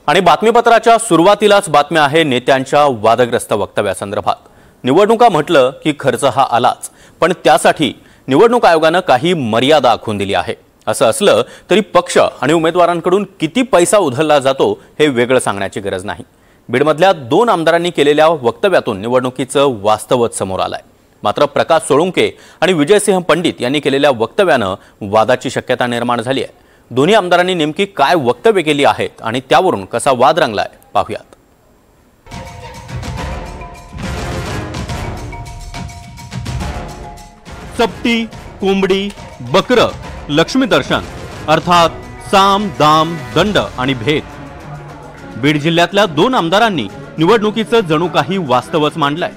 आणि बातमीपत्राच्या सुरुवातीलाच बातमी आहे नेत्यांच्या वादग्रस्त वक्तव्यासंदर्भात। निवडणुका म्हटलं की खर्च हा आलाच, पण त्यासाठी निवडणूक आयोगाने काही मर्यादा आखून दिली आहे। असं असलं तरी पक्ष आणि उमेदवारांकडून किती पैसा उधळला जातो हे वेगळं सांगण्याची गरज नाही। बीडमधल्या 2 आमदारांनी केलेल्या वक्तव्यातून निवडणुकीचं वास्तवच समोर आलंय। मात्र प्रकाश सोळुंके आणि विजयसिंह पंडित यांनी केलेल्या वक्तव्यानं वादाची शक्यता निर्माण झाली आहे। दोन्ही आमदारांनी नेमकी काय वक्तव्य केली आहेत आणि त्यावरून कसा वाद रंगलाय पाहूयात। चपटी, कोंबडी, बकर, लक्ष्मी दर्शन अर्थात साम दाम दंड आणि भेद। बीड जिल्ह्यातल्या 2 आमदारांनी निवडणुकीचं जणू काही वास्तवच मांडलंय।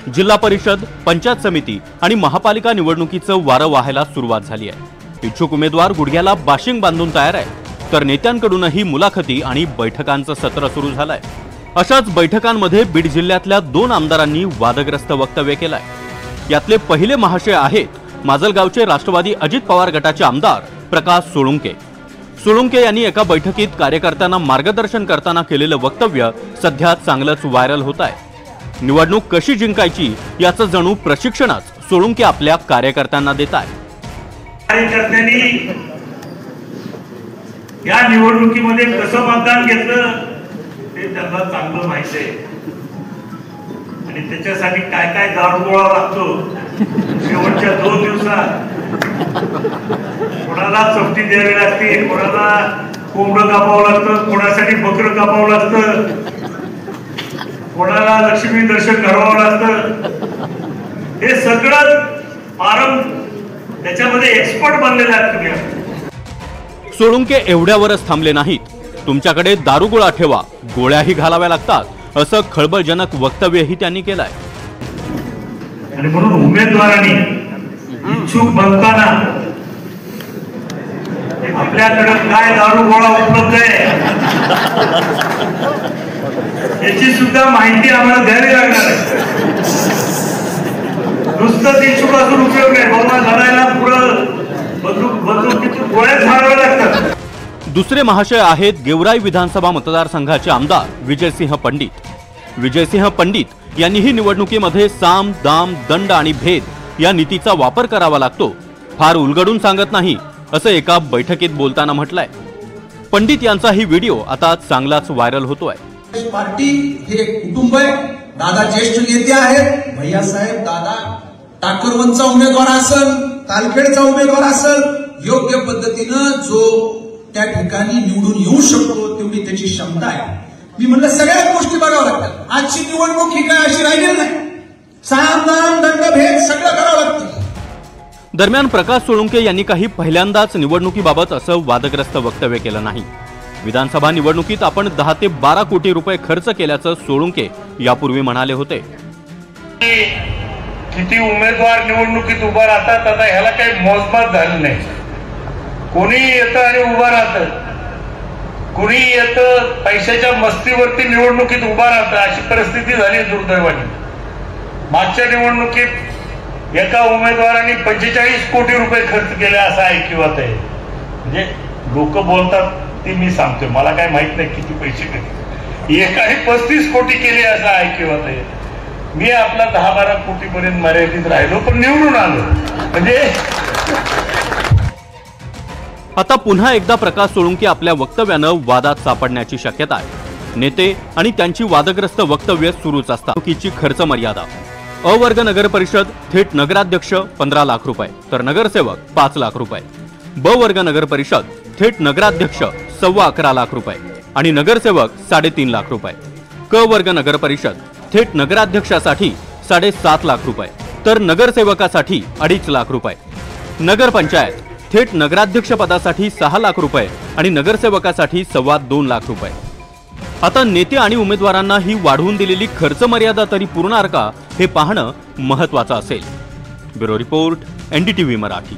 जिल्हा परिषद, पंचायत समिती आणि महापालिका निवडणुकीचं वारं वाहायला सुरुवात झाली आहे। इच्छुक उमेदवार गुडघ्याला बाशिंग बांधून तयार आहे, तर नेत्यांकडूनही मुलाखती आणि बैठकांचं सत्र सुरू झालंय। अशाच बैठकांमध्ये बीड जिल्ह्यातल्या 2 आमदारांनी वादग्रस्त वक्तव्य केलंय। यातले पहिले महाशय आहेत माजलगावचे राष्ट्रवादी अजित पवार गटाचे आमदार प्रकाश सोळुंके। सोळुंके यांनी एका बैठकीत कार्यकर्त्यांना मार्गदर्शन करताना केलेलं वक्तव्य सध्या चांगलंच व्हायरल होत आहे। निवडणूक कशी जिंकायची याचं जणू प्रशिक्षणच सोळुंके आपल्या कार्यकर्त्यांना देत आहेत। कार्यकर्त्यांनी या निवडणुकीमध्ये कसं मतदान घेतलं ते त्यांना चांगलं माहिती आहे आणि त्याच्यासाठी काय काय दारुगोळा लागतो। शेवटच्या 2 दिवसात कोणाला चपटी द्यावी लागते, कोणाला कोंबडं कापावं लागतं, कोणासाठी बकरं कापावं लागतं, कोणाला लक्ष्मी दर्शन घडवावं लागतं। हे सगळं त्याच्यामध्ये एक्सपर्ट बनलेले आहेत तुम्ही। सोळुंके एवढ्यावरच थांबले नाहीत। तुमच्याकडे दारुगोळा ठेवा, गोळ्याही घालाव्या लागतात असं खळबळजनक वक्तव्यही त्यांनी केलंय। आणि म्हणून उमेदवारांनी इच्छुक बनताना आपल्याकडे काय दारुगोळा उपलब्ध आहे याची सुद्धा माहिती आम्हाला द्यावी लागणार आहे। नुसतं इच्छुक असून उपयोग नाही, बाबा लढायला पुढं बंदूक गोळ्या झाडाव्या लागतात। दुसरे महाशय आहेत गेवराई विधानसभा मतदारसंघाचे आमदार विजयसिंह पंडित। विजयसिंह पंडित यांनीही निवडणुकीमध्ये साम दाम दंड आणि भेद या नीतीचा वापर करावा लागतो, फार उलगडून सांगत नाही असं एका बैठकीत बोलताना म्हटलंय। पंडित यांचा ही व्हिडिओ आता चांगलाच व्हायरल होतोय। पार्टी हे कुटुंब आहे, दादा ज्येष्ठ नेते आहेत, भैया साहेब दादा टाकरवनचा उमेदवार असेल, तालखेडचा उमेदवार असेल, योग्य पद्धतीनं जो त्या ठिकाणी निवडून येऊ शकतो तेवढी त्याची क्षमता आहे। मी म्हणलं सगळ्या गोष्टी बघाव्या लागतात। आजची निवडणूक ही काय अशी राहिलेली नाही, साम दाम दंड भेद सगळं करावं लागतं। दरम्यान प्रकाश सोळुंके यांनी काही पहिल्यांदाच निवडणुकीबाबत असं वादग्रस्त वक्तव्य केलं नाही। विधानसभा निवडणुकीत आपण 10 ते 12 कोटी रुपये खर्च केल्याचं सोळुंके यापूर्वी म्हणाले होते। किती उमेदवार निवडणुकीत उभा राहतात आता ह्याला काही मोजमाप झालं नाही। कोणी येतं आणि उभा राहतं, कोणी येतं पैशाच्या मस्तीवरती निवडणुकीत उभा राहतं, अशी परिस्थिती झाली दुर्दैवाने। मागच्या निवडणुकीत एका उमेदवाराने 45 कोटी रुपये खर्च केले असं ऐकिवात आहे। म्हणजे लोक बोलतात ते मी सांगतोय, मला काय माहित नाही किती पैसे केले। एकाने 35 कोटी केले असं ऐकिवात आहे। मी आपला 10-12 कोटी पर्यंत मर्यादित राहिलो, पण निवडून आलो। म्हणजे आता पुन्हा एकदा प्रकाश सोळुंके आपल्या वक्तव्यानं वादात सापडण्याची शक्यता आहे। नेते आणि त्यांची वादग्रस्त वक्तव्य सुरूच असतात। निवडणुकीची खर्च मर्यादा अ वर्ग नगर परिषद थेट नगराध्यक्ष 15 लाख रुपये, तर नगरसेवक 5 लाख रुपये। ब वर्ग नगर परिषद थेट नगराध्यक्ष 11.25 लाख रुपये आणि नगरसेवक 3.5 लाख रुपये। क वर्ग नगर परिषद थेट नगराध्यक्षासाठी 7.5 लाख रुपये, तर नगरसेवकासाठी 2.5 लाख रुपये। नगर पंचायत थेट नगराध्यक्ष पदासाठी 6 लाख रुपये आणि नगरसेवकासाठी 2.25 लाख रुपये। आता नेते आणि उमेदवारांना ही वाढवून दिलेली खर्च मर्यादा तरी पुरणार का हे पाहणं महत्त्वाचं असेल। Bureau report, NDTV Marathi.